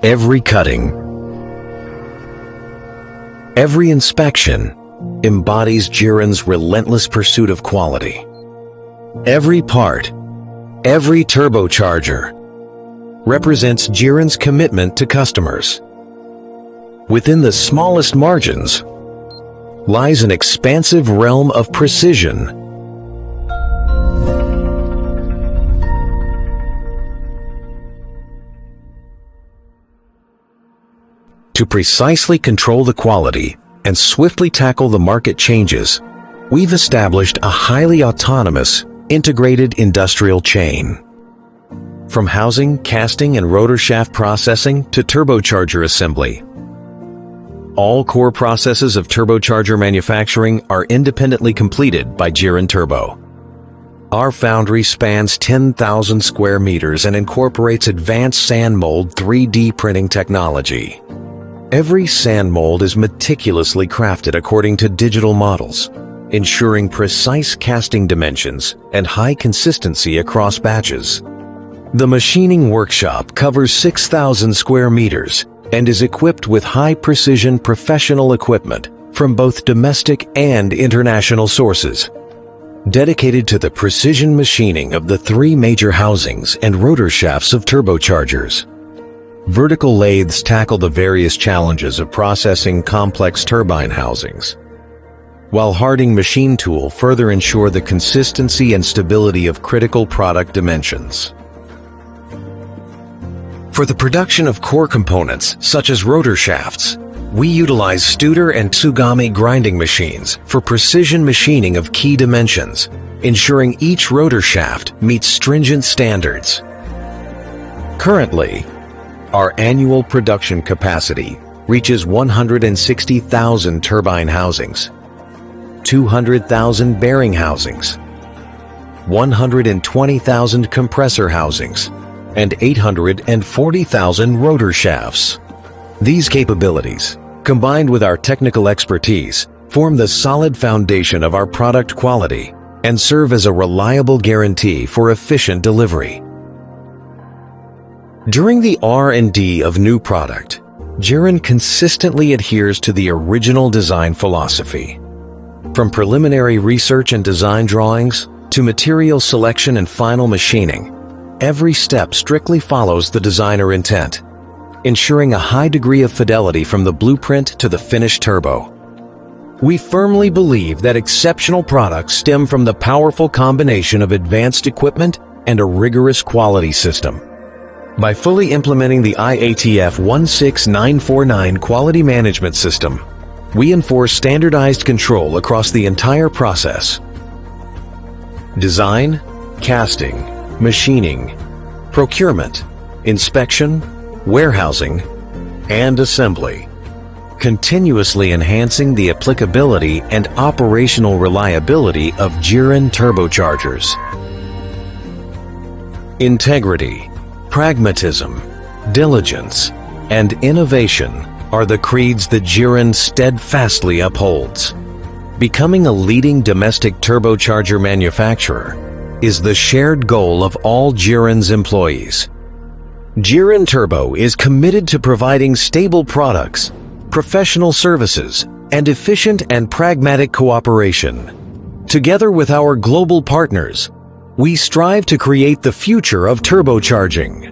Every cutting, every inspection embodies Geerin's relentless pursuit of quality. Every part, every turbocharger represents Geerin's commitment to customers. Within the smallest margins lies an expansive realm of precision. To precisely control the quality and swiftly tackle the market changes, we've established a highly autonomous, integrated industrial chain. From housing, casting, and rotor shaft processing to turbocharger assembly, all core processes of turbocharger manufacturing are independently completed by Geerin Turbo. Our foundry spans 10,000 square meters and incorporates advanced sand mold 3D printing technology. Every sand mold is meticulously crafted according to digital models, ensuring precise casting dimensions and high consistency across batches. The machining workshop covers 6,000 square meters and is equipped with high-precision professional equipment from both domestic and international sources, dedicated to the precision machining of the three major housings and rotor shafts of turbochargers. Vertical lathes tackle the various challenges of processing complex turbine housings, while Harding machine tool further ensure the consistency and stability of critical product dimensions. For the production of core components, such as rotor shafts, we utilize Studer and Tsugami grinding machines for precision machining of key dimensions, ensuring each rotor shaft meets stringent standards. Currently, our annual production capacity reaches 160,000 turbine housings, 200,000 bearing housings, 120,000 compressor housings, and 840,000 rotor shafts. These capabilities, combined with our technical expertise, form the solid foundation of our product quality and serve as a reliable guarantee for efficient delivery. During the R&D of new product, Geerin consistently adheres to the original design philosophy. From preliminary research and design drawings to material selection and final machining, every step strictly follows the designer intent, ensuring a high degree of fidelity from the blueprint to the finished turbo. We firmly believe that exceptional products stem from the powerful combination of advanced equipment and a rigorous quality system. By fully implementing the IATF 16949 quality management system, we enforce standardized control across the entire process. Design, casting, machining, procurement, inspection, warehousing, and assembly, continuously enhancing the applicability and operational reliability of Geerin turbochargers. Integrity, pragmatism, diligence, and innovation are the creeds that Geerin steadfastly upholds. Becoming a leading domestic turbocharger manufacturer is the shared goal of all Geerin's employees. Geerin Turbo is committed to providing stable products, professional services, and efficient and pragmatic cooperation. Together with our global partners, we strive to create the future of turbocharging.